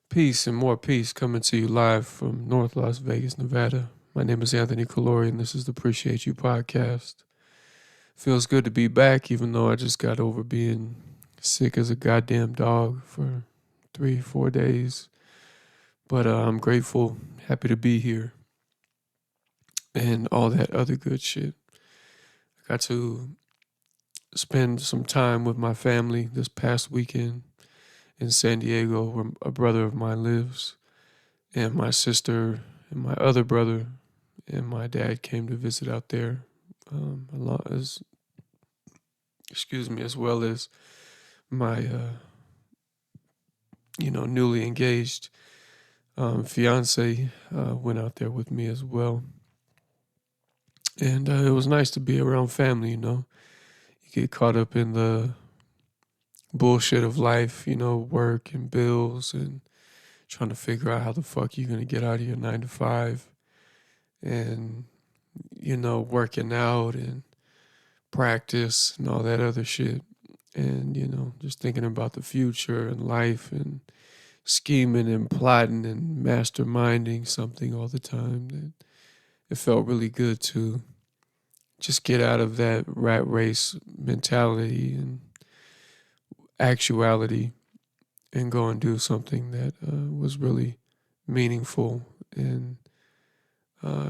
Peace and more peace coming to you live from North Las Vegas, Nevada. My name is Anthony Calori, and this is the Appreciate You podcast. Feels good to be back, even though I just got over being sick as a goddamn dog for 3, 4 days. But I'm grateful, happy to be here, and all that other good shit. I got to spend some time with my family this past weekend in San Diego, where a brother of mine lives. And my sister and my other brother and my dad came to visit out there, a lot as as well as my newly engaged fiance went out there with me as well. And it was nice to be around family. You get caught up in the bullshit of life, work and bills and trying to figure out how the fuck you're gonna get out of your 9 to 5 and working out and practice and all that other shit. And, just thinking about the future and life and scheming and plotting and masterminding something all the time. That it felt really good to just get out of that rat race mentality and actuality and go and do something that was really meaningful. And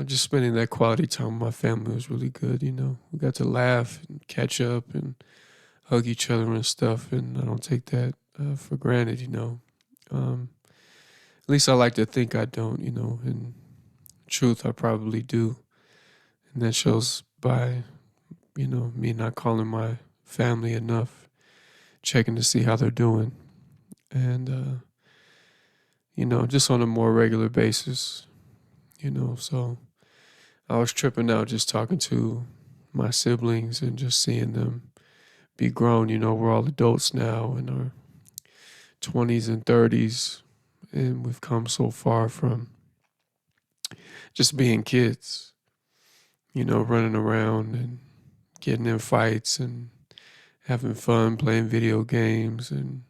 just spending that quality time with my family was really good. We got to laugh and catch up and hug each other and stuff, and I don't take that for granted. At least I like to think I don't. In truth, I probably do, and that shows by me not calling my family enough, checking to see how they're doing, and just on a more regular basis. So I was tripping out just talking to my siblings and just seeing them be grown. We're all adults now in our 20s and 30s, and we've come so far from just being kids, running around and getting in fights and having fun playing video games and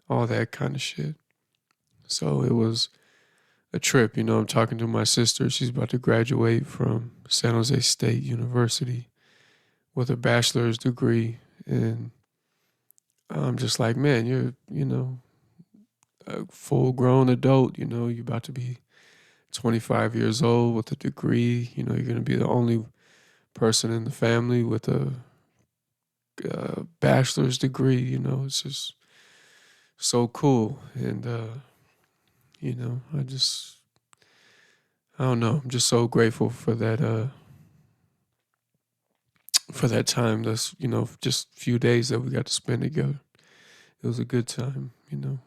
all that kind of shit. So it was a trip. I'm talking to my sister. She's about to graduate from San Jose State University with a bachelor's degree. And I'm just like, man, you're, a full grown adult. You're about to be 25 years old with a degree. You're going to be the only person in the family with a bachelor's degree. It's just so cool. And, I don't know. I'm just so grateful for that time. That's, just a few days that we got to spend together. It was a good time, and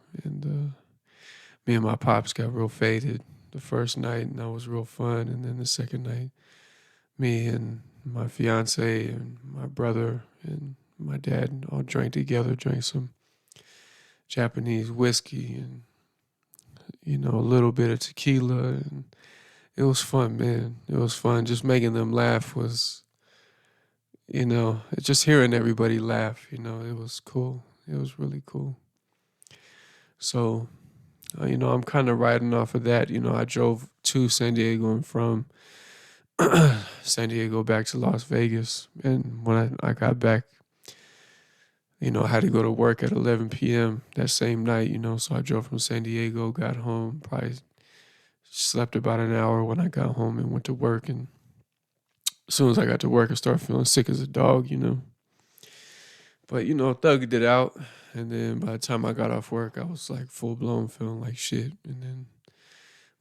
me and my pops got real faded the first night, and that was real fun. And then the second night, me and my fiance and my brother and my dad all drank together, drank some Japanese whiskey and, a little bit of tequila. And it was fun, man. It was fun. Just making them laugh was, just hearing everybody laugh, it was cool. It was really cool. So, I'm kind of riding off of that. I drove to San Diego and from San Diego back to Las Vegas. And when I got back, I had to go to work at 11 p.m. that same night, so I drove from San Diego, got home, probably slept about an hour when I got home and went to work. And as soon as I got to work, I started feeling sick as a dog. But, thugged it out. And then by the time I got off work, I was like full blown feeling like shit. And then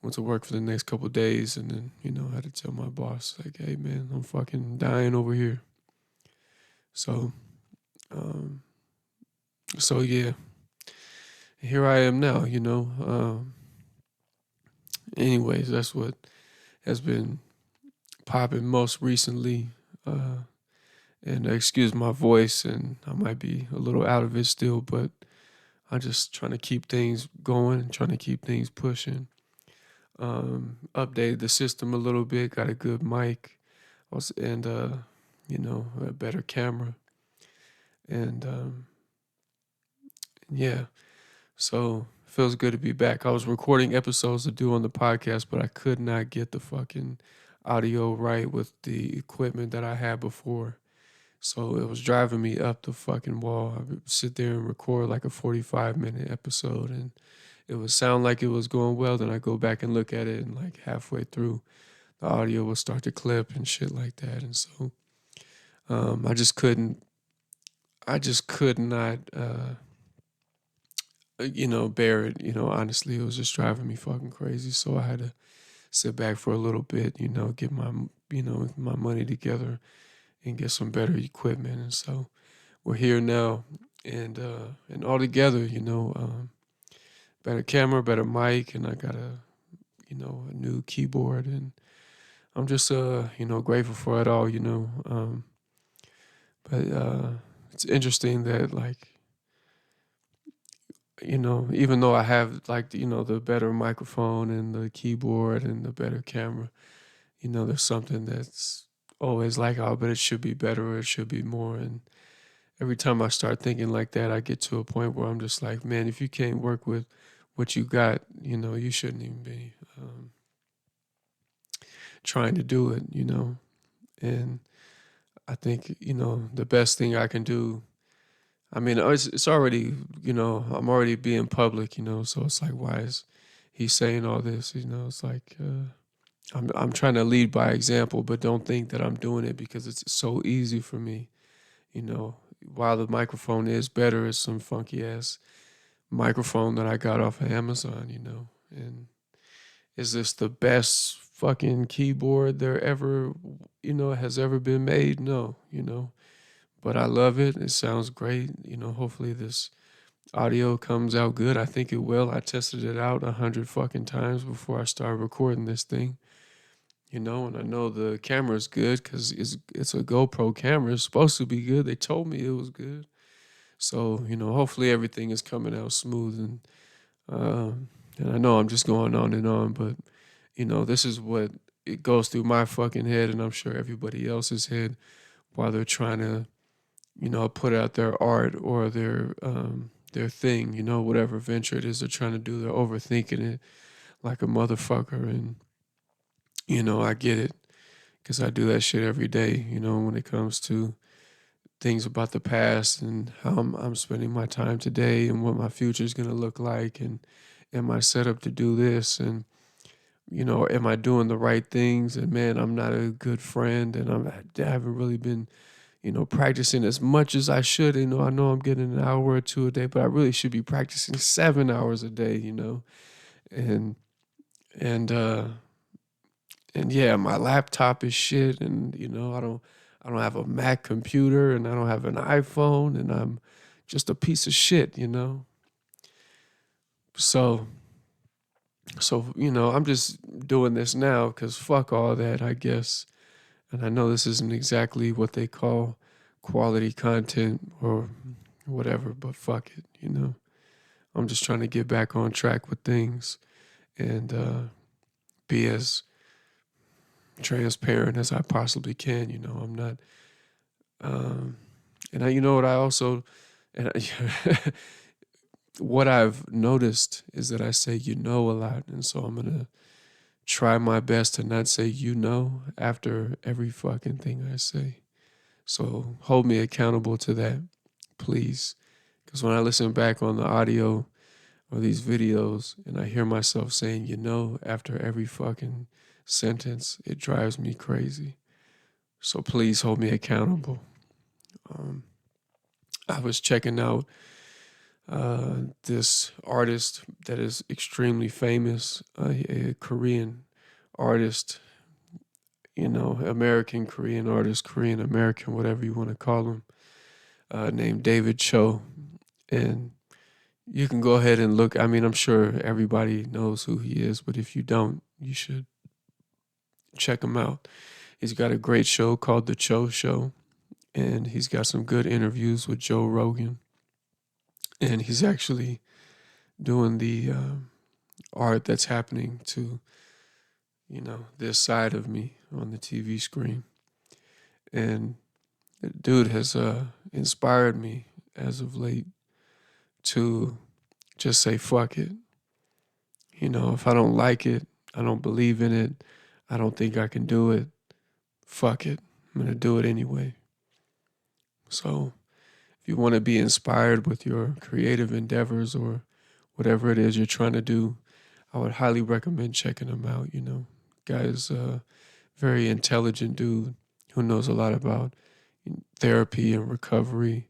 went to work for the next couple of days. And then, I had to tell my boss, like, hey, man, I'm fucking dying over here. So, um, so yeah, here I am now, anyways, that's what has been popping most recently. And excuse my voice, and I might be a little out of it still, but I'm just trying to keep things going, trying to keep things pushing. Updated the system a little bit, got a good mic, and a better camera, and yeah. So feels good to be back. I was recording episodes to do on the podcast, but I could not get the fucking audio right with the equipment that I had before. So it was driving me up the fucking wall. I would sit there and record like a 45-minute episode, and it would sound like it was going well. Then I go back and look at it, and like halfway through, the audio will start to clip and shit like that. And so I just couldn't. I just could not. Bear it. Honestly, it was just driving me fucking crazy. So I had to sit back for a little bit. Get my money together and get some better equipment. And so we're here now, and all together, better camera, better mic, and I got a new keyboard, and I'm just grateful for it all. But it's interesting that like even though I have like the better microphone and the keyboard and the better camera, there's something that's always like, oh, but it should be better or it should be more. And every time I start thinking like that, I get to a point where I'm just like, man, if you can't work with what you got, you shouldn't even be trying to do it. And I think, the best thing I can do, I mean, it's already, I'm already being public, so it's like, why is he saying all this? It's like, I'm trying to lead by example, but don't think that I'm doing it because it's so easy for me. While the microphone is better, it's some funky ass microphone that I got off of Amazon, and is this the best fucking keyboard there ever, has ever been made? No, but I love it. It sounds great. Hopefully this audio comes out good. I think it will. I tested it out 100 fucking times before I started recording this thing. And I know the camera's good because it's a GoPro camera. It's supposed to be good. They told me it was good. So, hopefully everything is coming out smooth. And I know I'm just going on, but, this is what it goes through my fucking head, and I'm sure everybody else's head while they're trying to, put out their art or their thing, whatever venture it is they're trying to do. They're overthinking it like a motherfucker. And, I get it because I do that shit every day, when it comes to things about the past and how I'm spending my time today and what my future is going to look like. And am I set up to do this? And, am I doing the right things? And man, I'm not a good friend, and I haven't really been, practicing as much as I should. I know I'm getting an hour or two a day, but I really should be practicing 7 hours a day, and, and, uh, and yeah, my laptop is shit, and I don't have a Mac computer, and I don't have an iPhone, and I'm just a piece of shit. So I'm just doing this now because fuck all that, I guess. And I know this isn't exactly what they call quality content or whatever, but fuck it. I'm just trying to get back on track with things and be as transparent as I possibly can. I'm not, um, and I, what I also, and I, what I've noticed is that I say a lot, and so I'm gonna try my best to not say after every fucking thing I say. So hold me accountable to that, please, because when I listen back on the audio or these videos and I hear myself saying after every fucking sentence, it drives me crazy. So please hold me accountable. Um, I was checking out this artist that is extremely famous, a Korean artist, American Korean artist, Korean American, whatever you want to call him, named David Choe. And you can go ahead and look. I mean, I'm sure everybody knows who he is, but if you don't, you should check him out. He's got a great show called The Choe Show, and he's got some good interviews with Joe Rogan. And he's actually doing the art that's happening to, this side of me on the TV screen. And the dude has inspired me as of late to just say fuck it. If I don't like it, I don't believe in it, I don't think I can do it, fuck it. I'm going to do it anyway. So if you want to be inspired with your creative endeavors or whatever it is you're trying to do, I would highly recommend checking him out. Guy's a very intelligent dude who knows a lot about therapy and recovery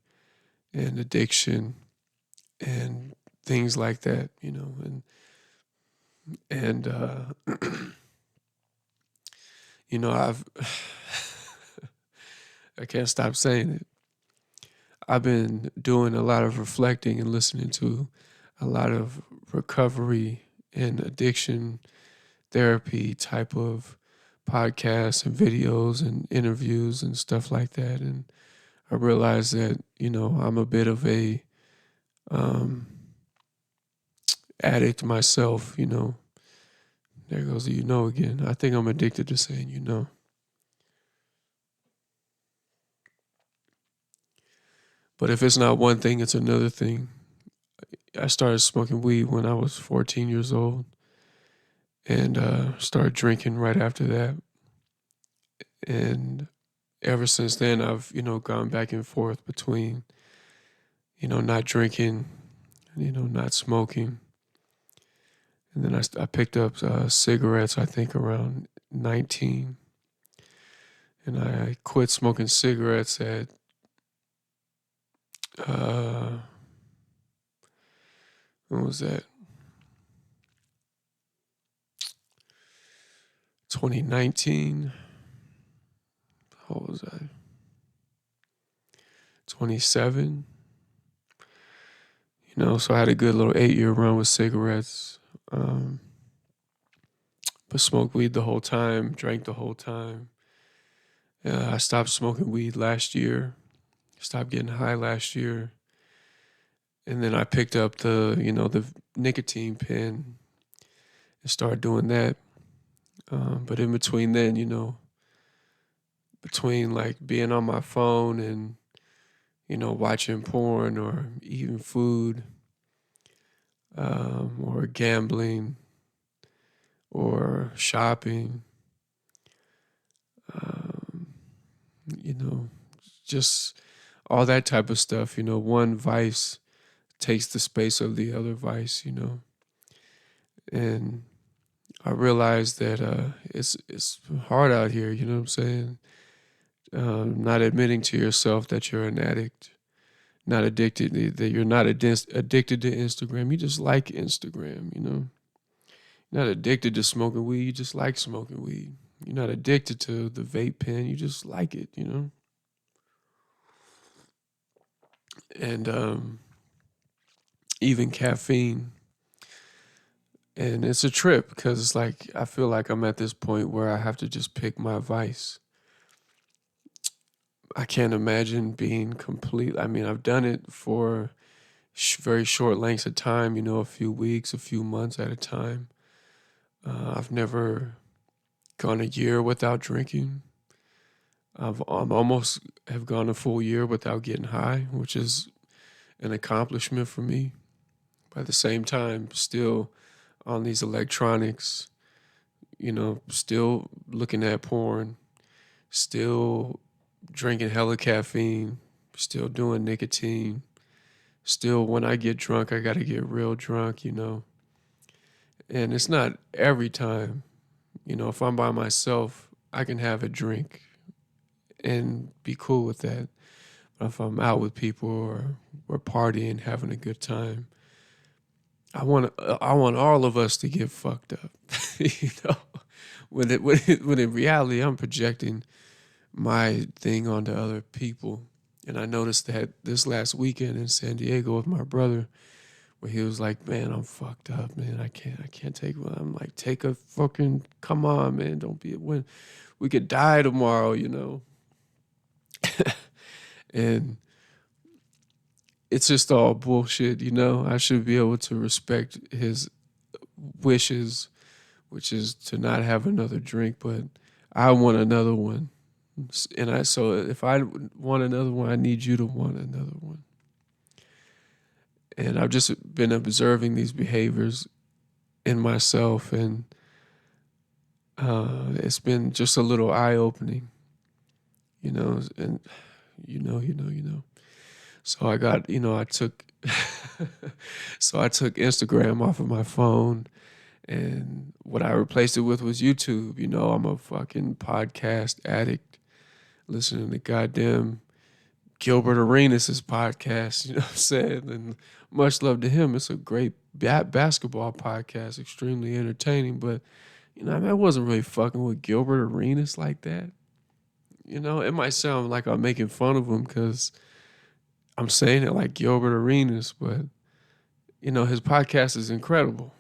and addiction and things like that, and I've I can't stop saying it. I've been doing a lot of reflecting and listening to a lot of recovery and addiction therapy type of podcasts and videos and interviews and stuff like that. And I realized that, I'm a bit of a um, addict myself. There goes the again. I think I'm addicted to saying. But if it's not one thing, it's another thing. I started smoking weed when I was 14 years old and started drinking right after that. And ever since then, I've, gone back and forth between, not drinking, not smoking. And then I picked up cigarettes, I think around 19. And I quit smoking cigarettes at, uh, when was that? 2019. How old was I? 27. So I had a good little 8-year run with cigarettes. But smoked weed the whole time, drank the whole time. I stopped smoking weed last year, stopped getting high last year. And then I picked up the nicotine pen and started doing that. But in between then, between like being on my phone and, watching porn or eating food, or gambling or shopping, um, you know, just all that type of stuff. One vice takes the space of the other vice. And I realized that it's hard out here. You know what I'm saying? Not admitting to yourself that you're an addict, not addicted, that you're not addicted to Instagram. You just like Instagram. You're not addicted to smoking weed. You just like smoking weed. You're not addicted to the vape pen. You just like it. And even caffeine. And it's a trip because it's like I feel like I'm at this point where I have to just pick my vice. I can't imagine being complete. I mean, I've done it for very short lengths of time, a few weeks, a few months at a time. I've never gone a year without drinking. I'm almost have gone a full year without getting high, which is an accomplishment for me. By the same time, still on these electronics, still looking at porn, still drinking hella caffeine, still doing nicotine, still when I get drunk, I got to get real drunk. And it's not every time. If I'm by myself, I can have a drink and be cool with that. But if I'm out with people or we're partying, having a good time, I want all of us to get fucked up. you know, when in reality I'm projecting my thing onto other people. And I noticed that this last weekend in San Diego with my brother, where he was like, "Man, I'm fucked up, man. I can't take one." I'm like, "Take a fucking, come on, man. Don't be a win. We could die tomorrow." And it's just all bullshit. I should be able to respect his wishes, which is to not have another drink, but I want another one. So if I want another one, I need you to want another one. And I've just been observing these behaviors, in myself, and it's been just a little eye opening, and you know. So I got, I took, so I took Instagram off of my phone, and what I replaced it with was YouTube. I'm a fucking podcast addict, listening to goddamn Gilbert Arenas' podcast. You know what I'm saying? And much love to him. It's a great basketball podcast, extremely entertaining. But I wasn't really fucking with Gilbert Arenas like that. It might sound like I'm making fun of him because I'm saying it like Gilbert Arenas, but his podcast is incredible.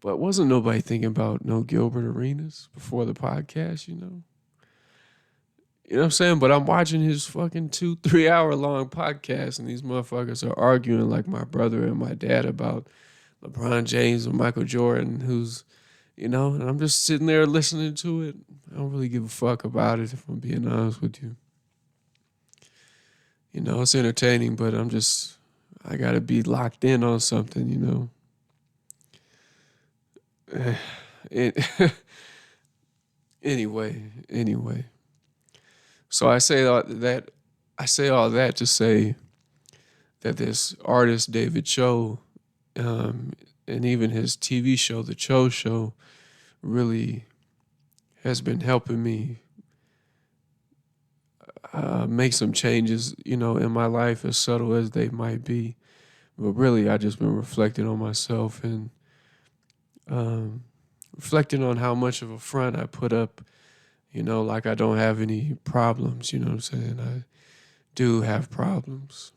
But wasn't nobody thinking about no Gilbert Arenas before the podcast, You know what I'm saying? But I'm watching his fucking 2-3 hour long podcast, and these motherfuckers are arguing like my brother and my dad about LeBron James and Michael Jordan, and I'm just sitting there listening to it. I don't really give a fuck about it, if I'm being honest with you. It's entertaining, but I gotta be locked in on something. It, anyway. So I say all that to say that this artist, David Choe, and even his TV show, The Choe Show, really has been helping me make some changes, in my life, as subtle as they might be. But really, I just been reflecting on myself and reflecting on how much of a front I put up, like I don't have any problems, you know what I'm saying? I do have problems.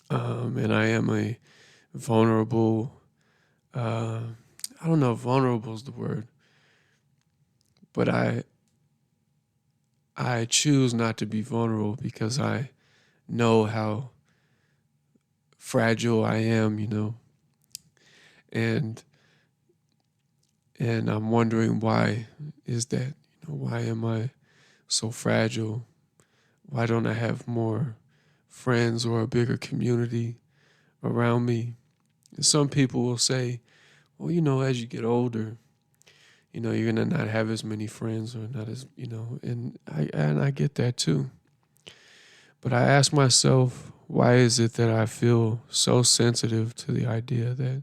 And I am a vulnerable, I don't know if vulnerable is the word, but I choose not to be vulnerable because I know how fragile I am, and I'm wondering why is that, why am I so fragile? Why don't I have more friends or a bigger community around me? And some people will say, well, as you get older, you're gonna not have as many friends or not as, and I get that too. But I ask myself, why is it that I feel so sensitive to the idea that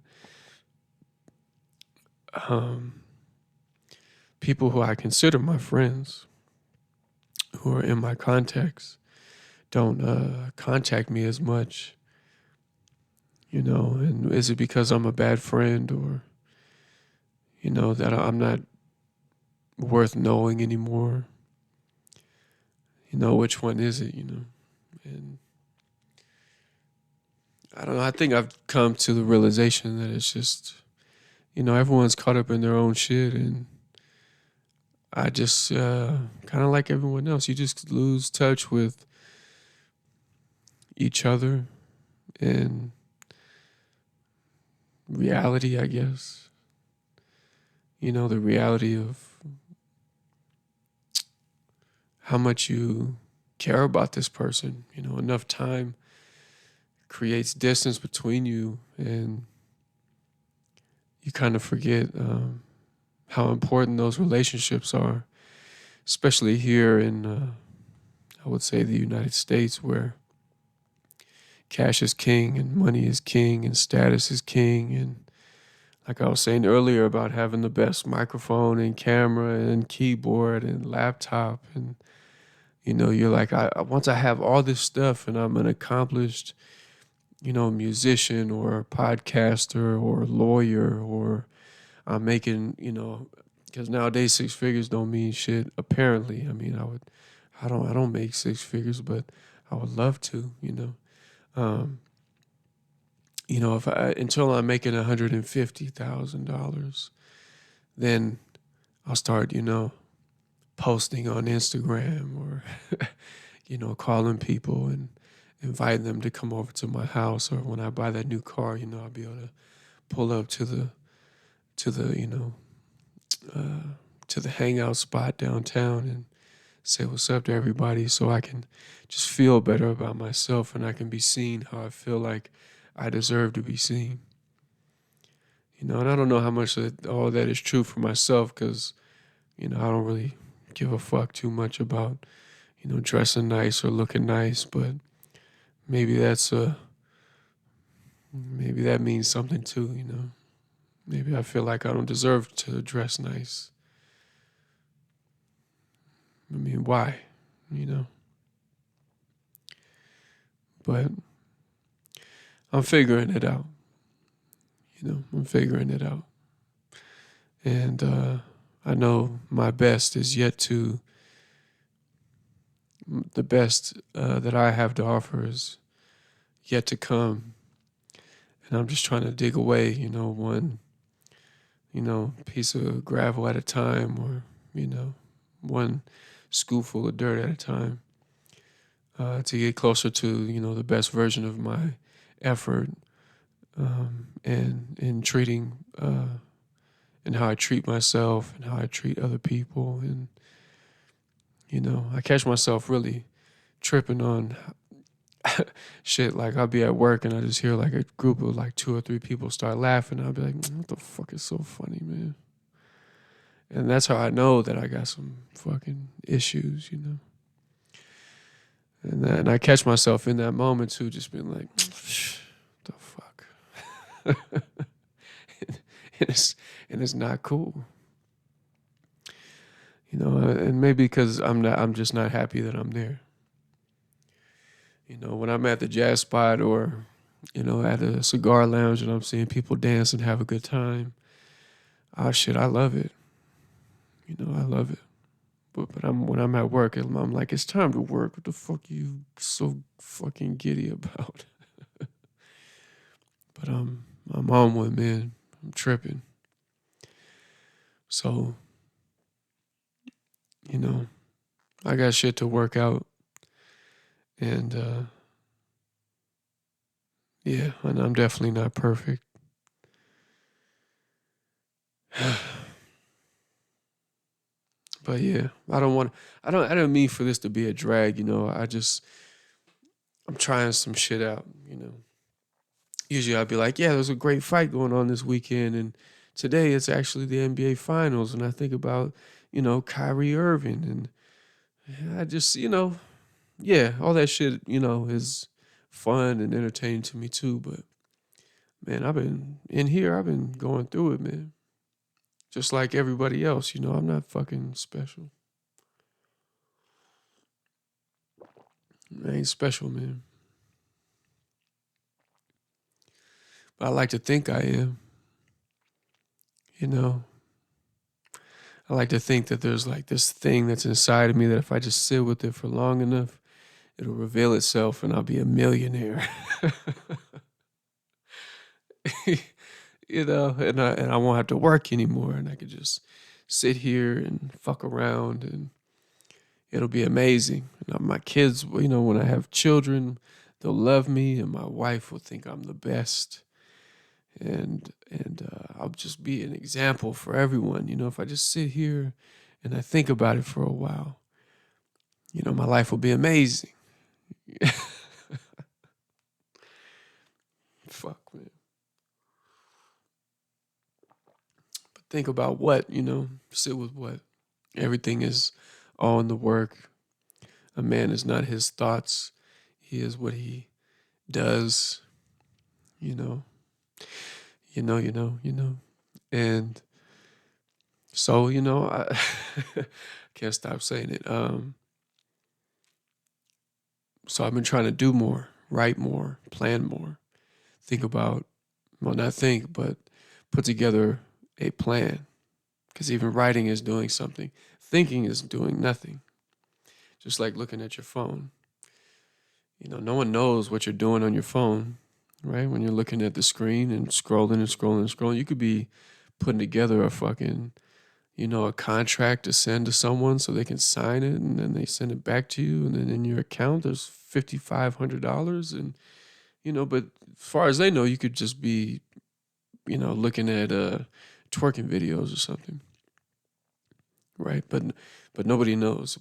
people who I consider my friends, who are in my contacts, don't contact me as much, and is it because I'm a bad friend, or, that I'm not worth knowing anymore? Which one is it, And I don't know. I think I've come to the realization that it's just, everyone's caught up in their own shit. And I just kind of like everyone else. You just lose touch with each other and reality, I guess. The reality of how much you care about this person. Enough time creates distance between you, and you kind of forget how important those relationships are, especially here in, I would say, the United States, where cash is king and money is king and status is king. And like I was saying earlier about having the best microphone and camera and keyboard and laptop, and you're like, once I have all this stuff and I'm an accomplished, musician or podcaster or lawyer, or I'm making, because nowadays 6 figures don't mean shit. Apparently, I mean, I don't make 6 figures, but I would love to, Um, if until I'm making $150,000, then I'll start, posting on Instagram, or, calling people and inviting them to come over to my house. Or when I buy that new car, I'll be able to pull up to the, to the hangout spot downtown and say what's up to everybody, so I can just feel better about myself and I can be seen how I feel like I deserve to be seen. And I don't know how much of all that is true for myself because, I don't really give a fuck too much about, dressing nice or looking nice, but maybe maybe that means something too. Maybe I feel like I don't deserve to dress nice. I mean, why? You know? But I'm figuring it out. I'm figuring it out. And I know my best is yet to, the best that I have to offer is yet to come. And I'm just trying to dig away, one, piece of gravel at a time, or, one scoopful of dirt at a time, to get closer to, the best version of my effort, and in treating, and how I treat myself and how I treat other people. And, I catch myself really tripping on shit. Like I'll be at work and I just hear like a group of like two or three people start laughing. I'll be like, what the fuck is so funny, man? And that's how I know that I got some fucking issues. And I catch myself in that moment too, just being like, the fuck? and, it's not cool. And maybe because I'm just not happy that I'm there. When I'm at the jazz spot or, at a cigar lounge and I'm seeing people dance and have a good time, shit, I love it. I love it. But when I'm at work, I'm like, it's time to work. What the fuck are you so fucking giddy about? But I'm on one, man. I'm tripping. So, I got shit to work out. And yeah, and I'm definitely not perfect. But yeah, I don't mean for this to be a drag. I'm trying some shit out. Usually I'd be like, yeah, there's a great fight going on this weekend. And today it's actually the NBA finals. And I think about, Kyrie Irving. And I just, yeah, all that shit, is fun and entertaining to me too. But man, I've been going through it, man. Just like everybody else, I'm not fucking special. I ain't special, man. But I like to think I am, you know. I like to think that there's like this thing that's inside of me that if I just sit with it for long enough, it'll reveal itself and I'll be a millionaire. And I won't have to work anymore and I could just sit here and fuck around and it'll be amazing. And my kids, when I have children, they'll love me and my wife will think I'm the best. And I'll just be an example for everyone. If I just sit here and I think about it for a while, my life will be amazing. Fuck, man. But think about what, sit with what. Everything is all in the work. A man is not his thoughts. He is what he does, you know, And so, I can't stop saying it. So I've been trying to do more, write more, plan more, think about, well, not think, but put together a plan. Because even writing is doing something. Thinking is doing nothing. Just like looking at your phone. No one knows what you're doing on your phone, right? When you're looking at the screen and scrolling and scrolling and scrolling, you could be putting together a fucking, a contract to send to someone so they can sign it and then they send it back to you. And then in your account, there's $5,500. And, but as far as they know, you could just be, looking at twerking videos or something. Right. But nobody knows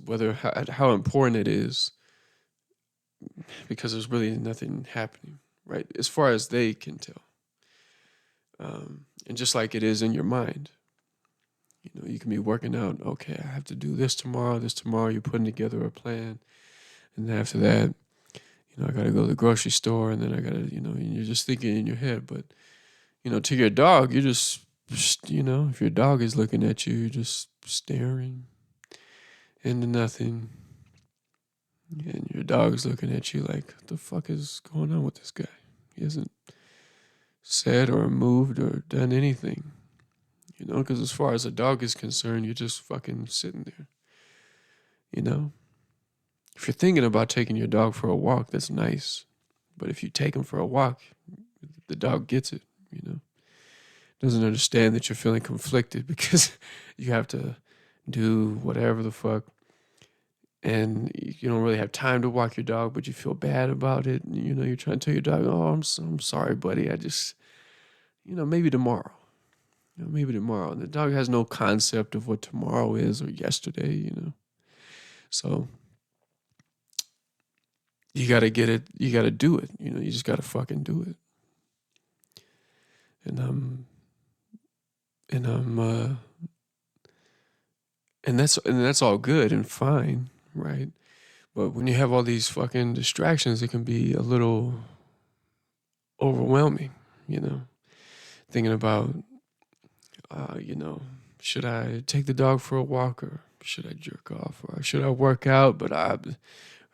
how important it is because there's really nothing happening. Right. As far as they can tell. And just like it is in your mind, you can be working out. Okay, I have to do this tomorrow. This tomorrow, you're putting together a plan, and then after that, I got to go to the grocery store, and then I got to, and you're just thinking in your head. But to your dog, you're just, if your dog is looking at you, you're just staring into nothing, and your dog's looking at you like, what the fuck is going on with this guy? He hasn't said or moved or done anything, because as far as a dog is concerned, you're just fucking sitting there, you know? If you're thinking about taking your dog for a walk, that's nice. But if you take him for a walk, the dog gets it, doesn't understand that you're feeling conflicted because you have to do whatever the fuck, and you don't really have time to walk your dog, but you feel bad about it. And, you're trying to tell your dog, "Oh, I'm sorry, buddy. I just, maybe tomorrow. Maybe tomorrow." And the dog has no concept of what tomorrow is or yesterday. So you got to get it. You got to do it. You just got to fucking do it. And and and that's all good and fine, right? But when you have all these fucking distractions, it can be a little overwhelming, you know. Thinking about, should I take the dog for a walk, or should I jerk off, or should I work out? But I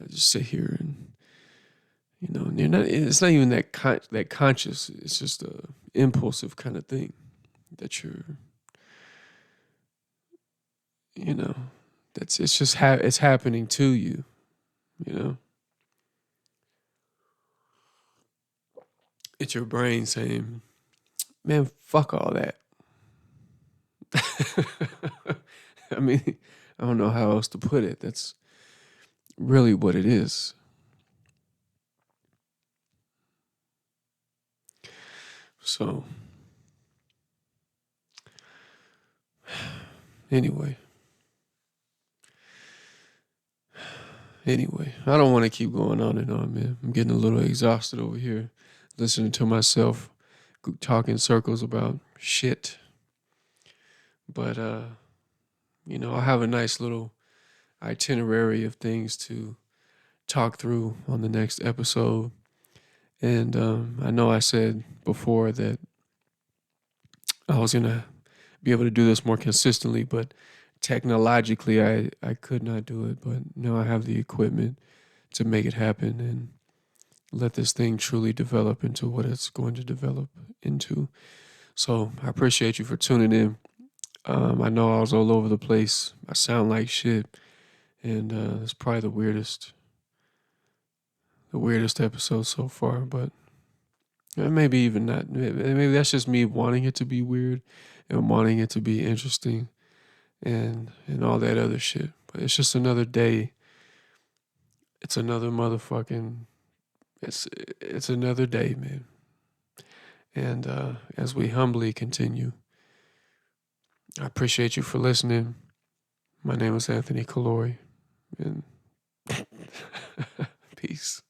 just sit here and, and you're not. It's not even that conscious. It's just a impulsive kind of thing that you're, you know, it's just it's happening to you, you know. It's your brain saying, "Man, fuck all that." I mean, I don't know how else to put it. That's really what it is. So, anyway, I don't want to keep going on and on, man. I'm getting a little exhausted over here, listening to myself talk in circles about shit. But I have a nice little itinerary of things to talk through on the next episode. And I know I said before that I was gonna be able to do this more consistently, but technologically I could not do it. But now I have the equipment to make it happen and let this thing truly develop into what it's going to develop into. So I appreciate you for tuning in. I know I was all over the place. I sound like shit, and it's probably the weirdest episode so far. But maybe even not. Maybe that's just me wanting it to be weird and wanting it to be interesting and all that other shit. But it's just another day. It's another motherfucking. It's another day, man. And as we humbly continue, I appreciate you for listening. My name is Anthony Calori, and peace.